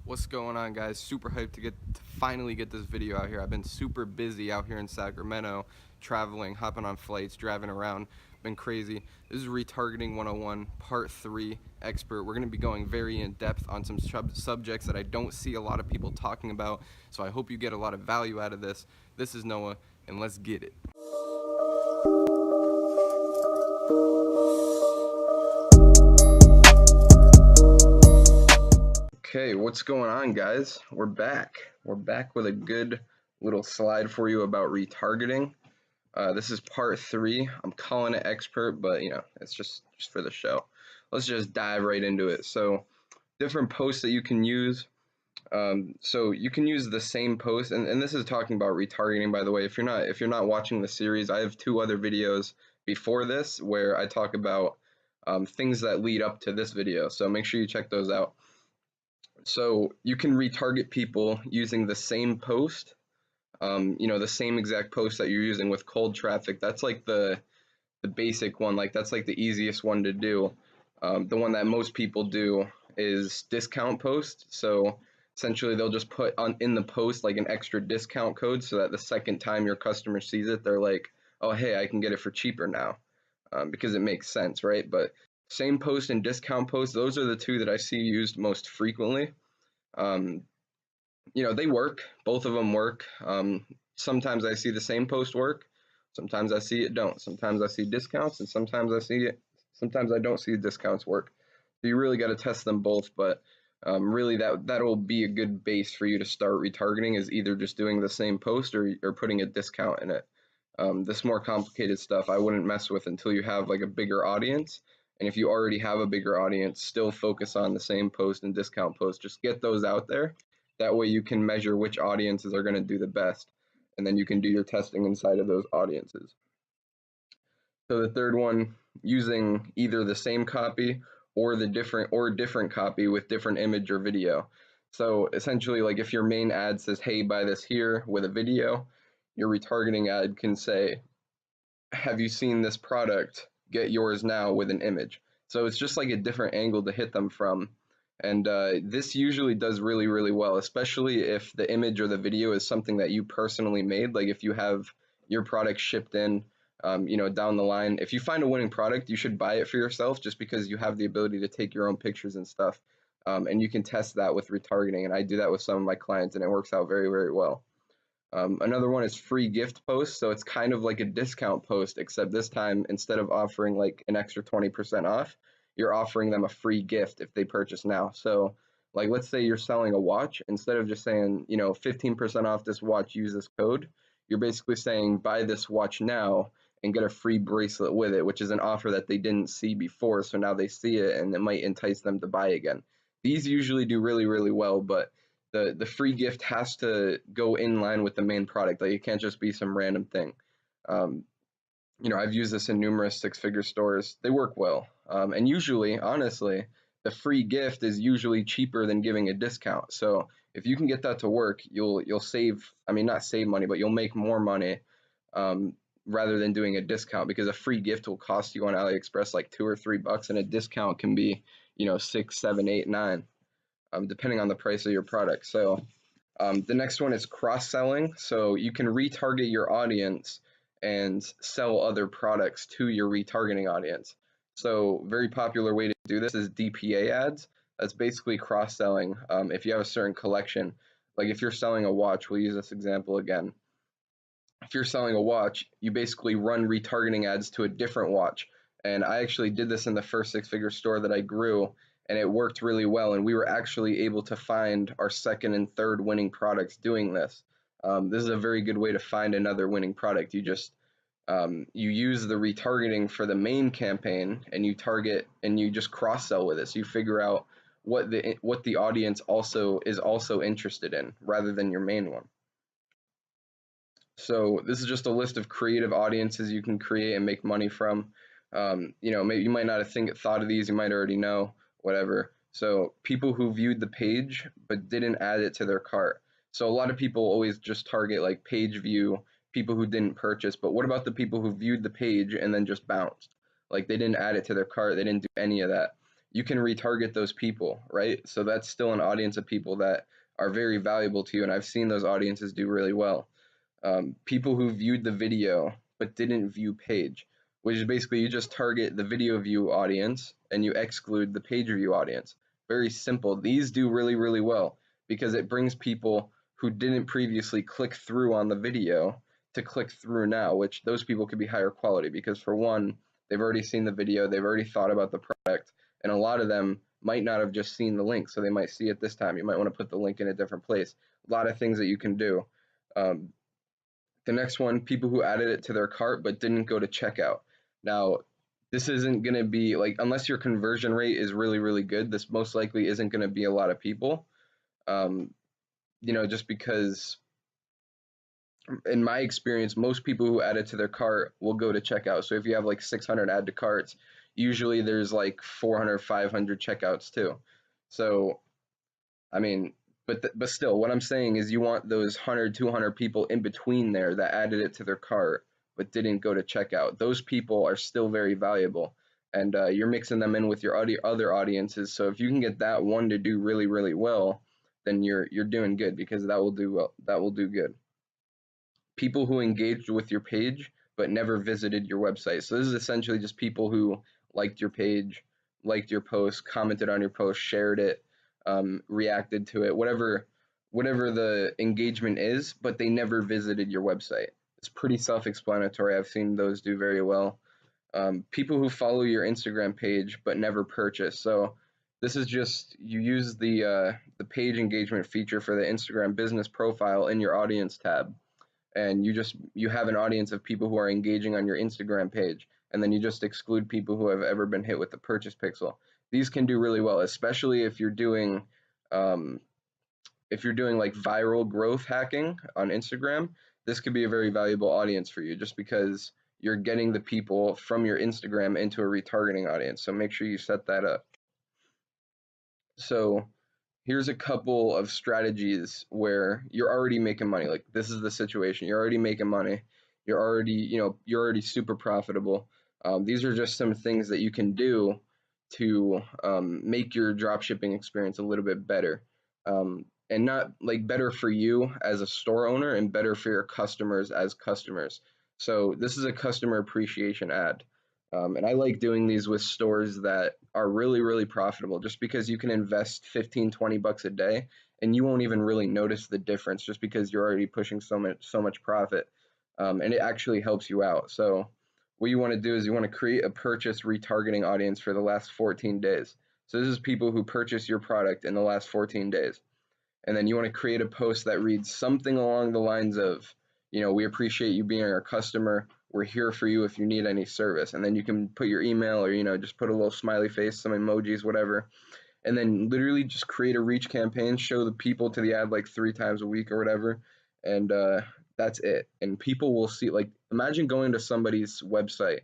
What's going on, guys? Super hyped to finally get this video out here. I've been super busy out here in Sacramento, traveling, hopping on flights, driving around. Been crazy. This is Retargeting 101 Part 3 Expert. We're going to be going very in depth on some subjects that I don't see a lot of people talking about, so I hope you get a lot of value out of this. This is Noah, and let's get it. Okay, what's going on, guys? We're back. We're back with a good little slide for you about retargeting. This is part 3. I'm calling it expert, but it's just for the show. Let's just dive right into it. So, different posts that you can use. So you can use the same post, and this is talking about retargeting, by the way. If you're not watching the series, I have 2 other videos before this where I talk about things that lead up to this video. So make sure you check those out. So you can retarget people using the same post, the same exact post that you're using with cold traffic. That's like the basic one, like that's like the easiest one to do. The one that most people do is discount post. So essentially they'll just put in the post like an extra discount code so that the second time your customer sees it, they're like, oh, hey, I can get it for cheaper now, because it makes sense, right? But same post and discount post, those are the 2 that I see used most frequently. Um, they work. Both of them work. Sometimes I see the same post work. Sometimes I see it don't. Sometimes I see discounts, and sometimes I don't see discounts work. So you really got to test them both. But really, that'll be a good base for you to start retargeting, is either just doing the same post or putting a discount in it. This more complicated stuff I wouldn't mess with until you have like a bigger audience. And if you already have a bigger audience, still focus on the same post and discount post. Just get those out there. That way you can measure which audiences are going to do the best, and then you can do your testing inside of those audiences. So the third one, using either the same copy or different copy with different image or video. So essentially, like if your main ad says, hey, buy this here with a video, your retargeting ad can say, have you seen this product? Get yours now with an image. So it's just like a different angle to hit them from. And this usually does really, really well, especially if the image or the video is something that you personally made. Like if you have your product shipped in, down the line. If you find a winning product, you should buy it for yourself, just because you have the ability to take your own pictures and stuff. And you can test that with retargeting. And I do that with some of my clients, and it works out very, very well. Another one is free gift post. So it's kind of like a discount post, except this time, instead of offering like an extra 20% off, you're offering them a free gift if they purchase now. So like, let's say you're selling a watch, instead of just saying, 15% off this watch, use this code, you're basically saying buy this watch now and get a free bracelet with it, which is an offer that they didn't see before. So now they see it, and it might entice them to buy again. These usually do really, really well, but the free gift has to go in line with the main product. Like, it can't just be some random thing. Um, I've used this in numerous 6-figure stores. They work well. And usually, honestly, the free gift is usually cheaper than giving a discount. So if you can get that to work, you'll save, I mean, not save money, but you'll make more money, rather than doing a discount, because a free gift will cost you on AliExpress like $2 or $3, and a discount can be, 6, 7, 8, 9. Depending on the price of your product. So the next one is cross-selling. So you can retarget your audience and sell other products to your retargeting audience. So very popular way to do this is DPA ads. That's basically cross-selling. If you have a certain collection, like if you're selling a watch, we'll use this example again. If you're selling a watch, you basically run retargeting ads to a different watch. And I actually did this in the first 6-figure store that I grew, and it worked really well. And we were actually able to find our second and third winning products doing this. This is a very good way to find another winning product. You just you use the retargeting for the main campaign, and you target and you just cross sell with it. So you figure out what the audience is also interested in, rather than your main one. So this is just a list of creative audiences you can create and make money from. Maybe you might not have thought of these, you might already know, whatever. So people who viewed the page but didn't add it to their cart. So a lot of people always just target like page view, people who didn't purchase, but what about the people who viewed the page and then just bounced? Like they didn't add it to their cart, they didn't do any of that. you can retarget those people, right? So that's still an audience of people that are very valuable to you, and I've seen those audiences do really well. People who viewed the video but didn't view page, which is basically you just target the video view audience and you exclude the page view audience. Very simple. These do really, really well because it brings people who didn't previously click through on the video to click through now, which those people could be higher quality because, for one, they've already seen the video, they've already thought about the product, and a lot of them might not have just seen the link, so they might see it this time. You might want to put the link in a different place. A lot of things that you can do. Um, the next one, people who added it to their cart but didn't go to checkout. Now, this isn't going to be like, unless your conversion rate is really, really good, this most likely isn't going to be a lot of people. Um, just because in my experience, most people who add it to their cart will go to checkout. So if you have like 600 add to carts, usually there's like 400, 500 checkouts too. So I mean, but still, what I'm saying is you want those 100, 200 people in between there that added it to their cart but didn't go to checkout. Those people are still very valuable, and you're mixing them in with your other audiences. So if you can get that one to do really, really well, then you're doing good because that will do well. That will do good. People who engaged with your page but never visited your website. So this is essentially just people who liked your page, liked your post, commented on your post, shared it, reacted to it, whatever the engagement is, but they never visited your website. It's pretty self-explanatory. I've seen those do very well. People who follow your Instagram page but never purchase. So this is just you use the page engagement feature for the Instagram business profile in your audience tab, and you have an audience of people who are engaging on your Instagram page, and then you just exclude people who have ever been hit with the purchase pixel. These can do really well, especially um, if you're doing like viral growth hacking on Instagram. This could be a very valuable audience for you just because you're getting the people from your Instagram into a retargeting audience. So make sure you set that up. So here's a couple of strategies where you're already making money. Like, this is the situation. You're already making money. You're already super profitable. These are just some things that you can do to make your drop shipping experience a little bit better. And not like better for you as a store owner and better for your customers as customers. So this is a customer appreciation ad. And I like doing these with stores that are really, really profitable just because you can invest 15, 20 bucks a day and you won't even really notice the difference just because you're already pushing so much profit. And it actually helps you out. So what you want to do is you want to create a purchase retargeting audience for the last 14 days. So this is people who purchase your product in the last 14 days. And then you want to create a post that reads something along the lines of, we appreciate you being our customer. We're here for you if you need any service. And then you can put your email or, just put a little smiley face, some emojis, whatever. And then literally just create a reach campaign, show the people to the ad like 3 times a week or whatever. And that's it. And people will see, like, imagine going to somebody's website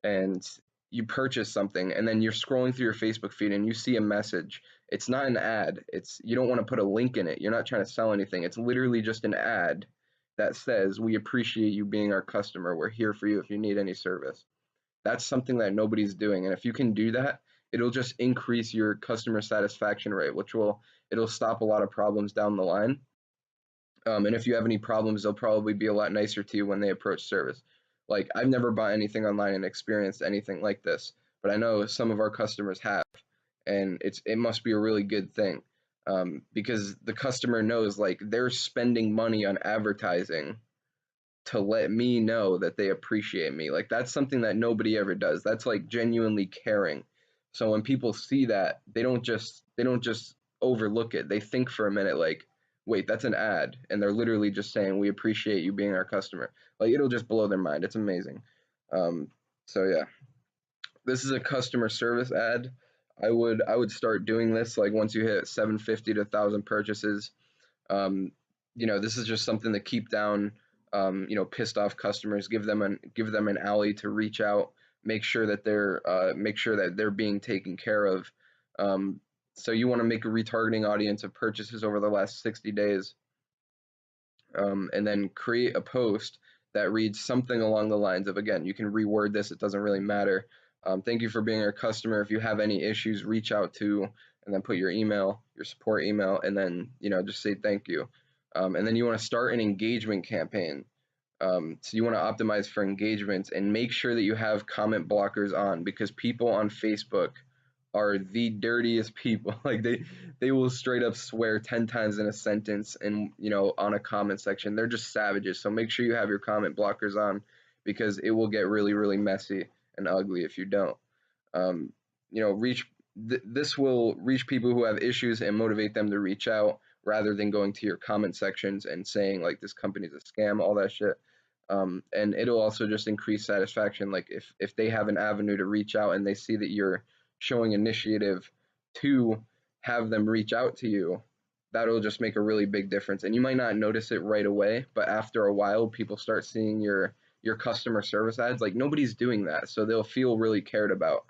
and you purchase something and then you're scrolling through your Facebook feed and you see a message. It's not an ad. You don't want to put a link in it. You're not trying to sell anything. It's literally just an ad that says, "We appreciate you being our customer. We're here for you if you need any service." That's something that nobody's doing. And if you can do that, it'll just increase your customer satisfaction rate, it'll stop a lot of problems down the line. And if you have any problems, they'll probably be a lot nicer to you when they approach service. Like, I've never bought anything online and experienced anything like this, but I know some of our customers have, and it must be a really good thing, because the customer knows like they're spending money on advertising to let me know that they appreciate me. Like, that's something that nobody ever does. That's like genuinely caring. So when people see that, they don't just overlook it. They think for a minute like, wait, that's an ad, and they're literally just saying, "We appreciate you being our customer." Like, it'll just blow their mind. It's amazing. Um, so yeah, this is a customer service ad. I would start doing this like once you hit 750 to 1,000 purchases. um, this is just something to keep down, pissed off customers. Give them an alley to reach out, make sure that they're being taken care of. Um, so you want to make a retargeting audience of purchases over the last 60 days, and then create a post that reads something along the lines of, again, you can reword this, it doesn't really matter, Thank you for being our customer. If you have any issues, reach out to, and then put your email, your support email, and then, just say thank you. And then you want to start an engagement campaign. So you want to optimize for engagements and make sure that you have comment blockers on, because people on Facebook are the dirtiest people. Like they will straight up swear 10 times in a sentence and on a comment section. They're just savages. So make sure you have your comment blockers on, because it will get really, really messy and ugly if you don't. Um, reach this will reach people who have issues and motivate them to reach out, rather than going to your comment sections and saying like this company's a scam, all that shit. And it'll also just increase satisfaction. Like if they have an avenue to reach out and they see that you're showing initiative to have them reach out to you, that'll just make a really big difference. And you might not notice it right away, but after a while, people start seeing your customer service ads. Like nobody's doing that, so they'll feel really cared about.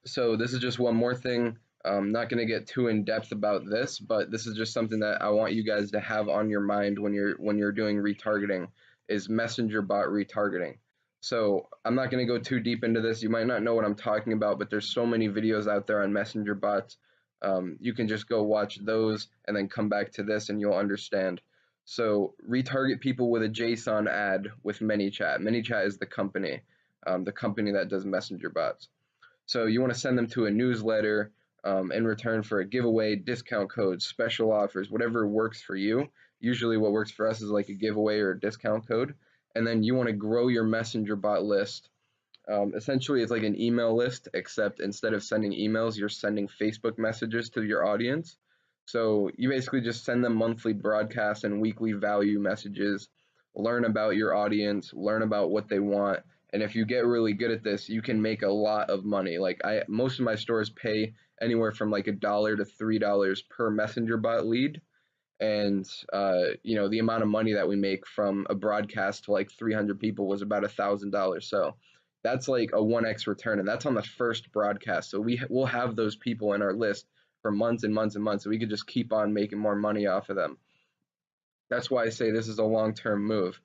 So this is just one more thing. I'm not going to get too in depth about this, but this is just something that I want you guys to have on your mind when you're doing retargeting, is messenger bot retargeting. So I'm not going to go too deep into this. You might not know what I'm talking about, but there's so many videos out there on messenger bots. You can just go watch those and then come back to this and you'll understand. So retarget people with a JSON ad with ManyChat. ManyChat is the company that does messenger bots. So you want to send them to a newsletter in return for a giveaway, discount codes, special offers, whatever works for you. Usually what works for us is like a giveaway or a discount code. And then you want to grow your messenger bot list. Essentially, it's like an email list, except instead of sending emails, you're sending Facebook messages to your audience. So you basically just send them monthly broadcasts and weekly value messages, learn about your audience, learn about what they want. And if you get really good at this, you can make a lot of money. Like most of my stores pay anywhere from like $1 to $3 per messenger bot lead. And the amount of money that we make from a broadcast to like 300 people was about $1,000. So that's like a 1x return, and that's on the first broadcast. So we'll have those people in our list for months and months and months, so we could just keep on making more money off of them. That's why I say this is a long-term move.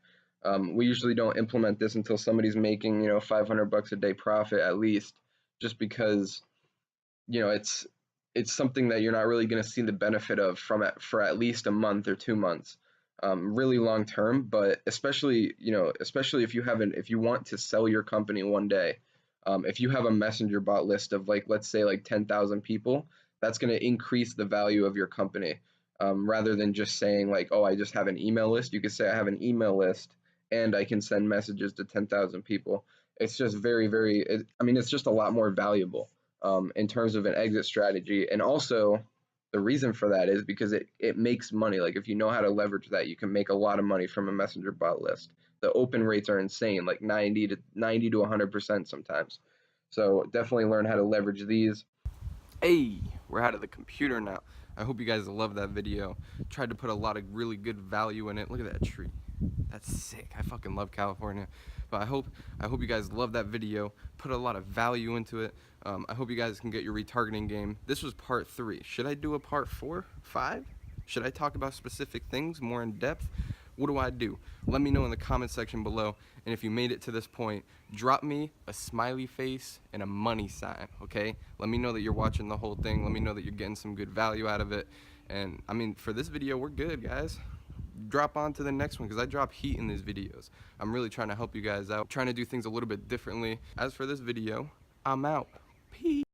We usually don't implement this until somebody's making 500 bucks a day profit at least, just because it's something that you're not really going to see the benefit of from it for at least a month or 2 months, really long term. But especially if you want to sell your company one day, if you have a messenger bot list of like, let's say like 10,000 people, that's going to increase the value of your company, rather than just saying like, oh, I just have an email list. You could say I have an email list and I can send messages to 10,000 people. It's just it's just a lot more valuable in terms of an exit strategy. And also, the reason for that is because it makes money. Like if you know how to leverage that, you can make a lot of money from a messenger bot list. The open rates are insane, like 90 to 100% sometimes. So definitely learn how to leverage these. Hey, we're out of the computer now. I hope you guys love that video. Tried to put a lot of really good value in it. Look at that tree. That's sick. I fucking love California. But I hope you guys love that video. Put a lot of value into it. I hope you guys can get your retargeting game. This was part 3. Should I do a part 4, 5? Should I talk about specific things more in depth? What do I do? Let me know in the comment section below. And if you made it to this point, drop me a smiley face and a money sign, okay? Let me know that you're watching the whole thing. Let me know that you're getting some good value out of it. And I mean, for this video, we're good, guys. Drop on to the next one, because I drop heat in these videos. I'm really trying to help you guys out, trying to do things a little bit differently. As for this video, I'm out. Peace.